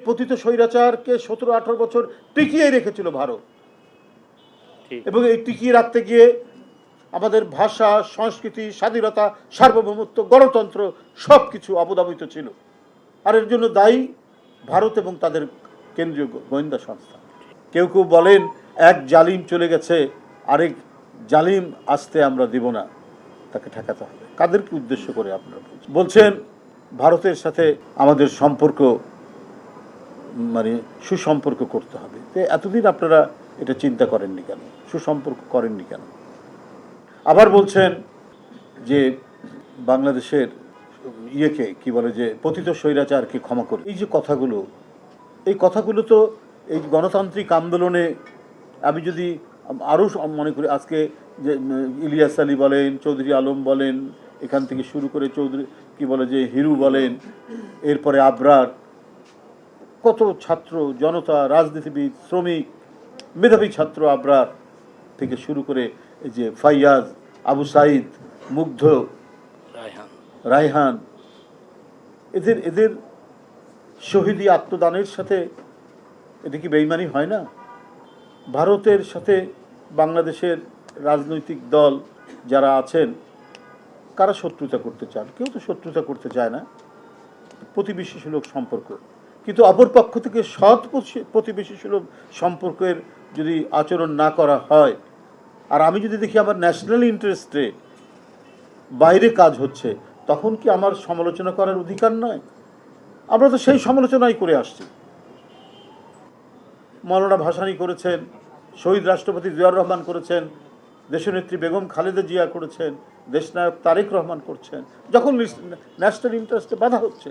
পতিত স্বৈরাচারকে 17-18 বছর টিকিয়ে রেখেছিল ভারত, এবং এই টিকিয়ে রাখতে গিয়ে আমাদের ভাষা, সংস্কৃতি, স্বাধীনতা, সার্বভৌমত্ব, গণতন্ত্র সবকিছু অবদমিত ছিল। আর এর জন্য দায়ী ভারত এবং তাদের কেন্দ্রীয় গোয়েন্দা সংস্থা। কেউ কেউ বলেন এক জালিম চলে গেছে, আরেক জালিম আসতে আমরা দেব না, তাকে ঠেকাতে হবে। কাদেরকে উদ্দেশ্য করে আপনারা বলছেন? ভারতের সাথে আমাদের সম্পর্ক মানে সুসম্পর্ক করতে হবে। তো এতদিন আপনারা এটা চিন্তা করেননি কেন, সুসম্পর্ক করেননি কেন? আবার বলছেন যে বাংলাদেশের ইয়েকে কি বলে যে পতিত স্বৈরাচারকে ক্ষমা করে। এই যে কথাগুলো, এই কথাগুলো তো এই গণতান্ত্রিক আন্দোলনে আমি যদি আরও মনে করি, আজকে যে ইলিয়াস আলী বলেন, চৌধুরী আলম বলেন, এখান থেকে শুরু করে চৌধুরী কি বলে যে হিরু বলেন, এরপরে আবরার, কত ছাত্র জনতা, রাজনীতিবিদ, শ্রমিক, মেধাবী ছাত্র আবরার থেকে শুরু করে এই যে ফাইয়াজ, আবু সাইদ, মুগ্ধ, রায়হান, এদের শহীদি আত্মদানের সাথে এটা কি বেইমানি হয় না? ভারতের সাথে বাংলাদেশের রাজনৈতিক দল যারা আছেন, কারা শত্রুতা করতে চান? কেউ তো শত্রুতা করতে চায় না, প্রতিবেশী সুলভ সম্পর্ক। কিন্তু অপর পক্ষ থেকে সৎ প্রতিবেশী সুলভ সম্পর্কের যদি আচরণ না করা হয়, আর আমি যদি দেখি আমার ন্যাশনাল ইন্টারেস্টে বাইরে কাজ হচ্ছে, তখন কি আমার সমালোচনা করার অধিকার নয়? আমরা তো সেই সমালোচনাই করে আসছি। মৌলানা ভাসানী করেছেন, শহীদ রাষ্ট্রপতি জিয়াউর রহমান করেছেন, দেশনেত্রী বেগম খালেদা জিয়া করেছেন, দেশনায়ক তারেক রহমান করছেন। যখন ন্যাশনাল ইন্টারেস্টে বাধা হচ্ছে,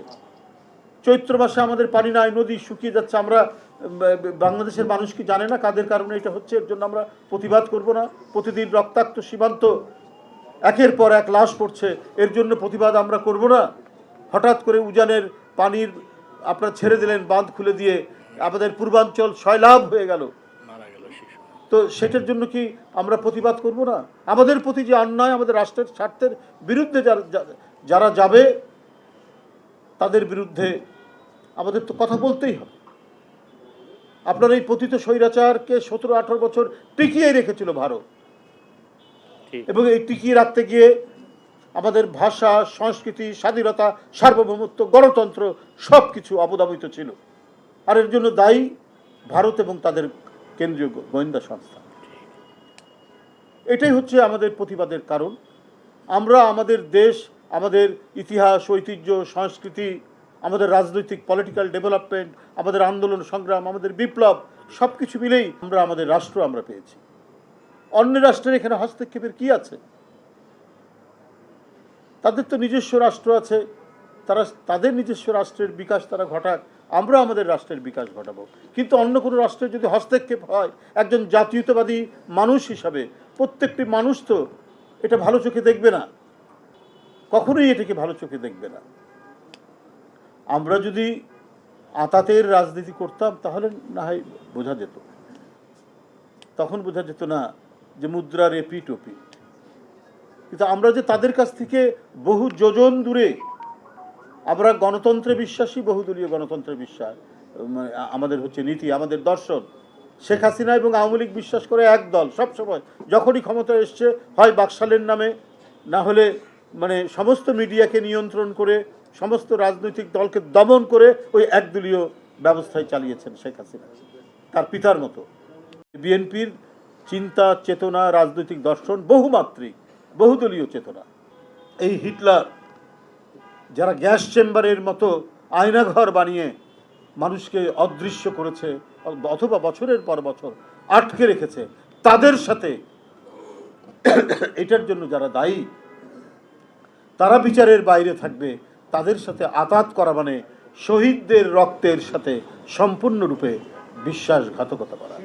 চৈত্র মাসে আমাদের পানি নাই, নদী শুকিয়ে যাচ্ছে, আমরা বাংলাদেশের মানুষ কি জানে না কাদের কারণে এটা হচ্ছে? এর জন্য আমরা প্রতিবাদ করব না? প্রতিদিন রক্তাক্ত সীমান্ত একের পর এক লাশ পড়ছে, এর জন্য প্রতিবাদ আমরা করব না? হঠাৎ করে উজানের পানির আপনারা ছেড়ে দিলেন, বাঁধ খুলে দিয়ে আমাদের পূর্বাঞ্চল সয়লাভ হয়ে গেল, তো সেটার জন্য কি আমরা প্রতিবাদ করব না? আমাদের প্রতি যে অন্যায়, আমাদের রাষ্ট্রের স্বার্থের বিরুদ্ধে যারা যাবে, তাদের বিরুদ্ধে আমাদের তো কথা বলতেই হবে। আপনার এই পতিত স্বৈরাচারকে 17-18 বছর টিকিয়ে রেখেছিল ভারত, এবং এই টিকিয়ে রাখতে গিয়ে আমাদের ভাষা, সংস্কৃতি, স্বাধীনতা, সার্বভৌমত্ব, গণতন্ত্র সবকিছু অবদমিত ছিল। আর এর জন্য দায়ী ভারত এবং তাদের কেন্দ্রীয় গোয়েন্দা সংস্থা। এটাই হচ্ছে আমাদের প্রতিবাদের কারণ। আমরা আমাদের দেশ, আমাদের ইতিহাস, ঐতিহ্য, সংস্কৃতি, আমাদের রাজনৈতিক পলিটিক্যাল ডেভেলপমেন্ট, আমাদের আন্দোলন সংগ্রাম, আমাদের বিপ্লব, সব কিছু মিলেই আমরা আমাদের রাষ্ট্র আমরা পেয়েছি। অন্য রাষ্ট্রের এখানে হস্তক্ষেপের কি আছে? তাদের তো নিজস্ব রাষ্ট্র আছে, তারা তাদের নিজস্ব রাষ্ট্রের বিকাশ তারা ঘটাক, আমরা আমাদের রাষ্ট্রের বিকাশ ঘটাবো। কিন্তু অন্য কোনো রাষ্ট্রের যদি হস্তক্ষেপ হয়, একজন জাতীয়তাবাদী মানুষ হিসাবে প্রত্যেকটি মানুষ তো এটা ভালো চোখে দেখবে না, কখনোই এটাকে ভালো চোখে দেখবে না। আমরা যদি আতাতের রাজনীতি করতাম তাহলে না হয় বোঝা যেত, তখন বোঝা যেত না যে মুদ্রার এপিঠ ওপিঠ। কিন্তু আমরা যে তাদের কাছ থেকে বহু যোজন দূরে, আমরা গণতন্ত্রে বিশ্বাসী, বহুদলীয় গণতন্ত্রে বিশ্বাস আমাদের হচ্ছে নীতি, আমাদের দর্শন। শেখ হাসিনা এবং আওয়ামী লীগ বিশ্বাস করে এক দল, সবসময় যখনই ক্ষমতায় এসছে হয় বাকশালের নামে, না হলে মানে সমস্ত মিডিয়াকে নিয়ন্ত্রণ করে, সমস্ত রাজনৈতিক দলকে দমন করে ওই একদলীয় ব্যবস্থায় চালিয়েছেন শেখ হাসিনা, তার পিতার মতো। বিএনপির চিন্তা, চেতনা, রাজনৈতিক দর্শন বহুমাত্রিক, বহুদলীয় চেতনা। এই হিটলার যারা গ্যাস চেম্বারের মতো আয়নাঘর বানিয়ে মানুষকে অদৃশ্য করেছে, অথবা বছরের পর বছর আটকে রেখেছে, তাদের সাথে এটার জন্য যারা দায়ী, তারা বিচারের বাইরে থাকবে। তাদের সাথে আতাত করা মানে শহীদদের রক্তের সাথে সম্পূর্ণরূপে বিশ্বাসঘাতকতা করা।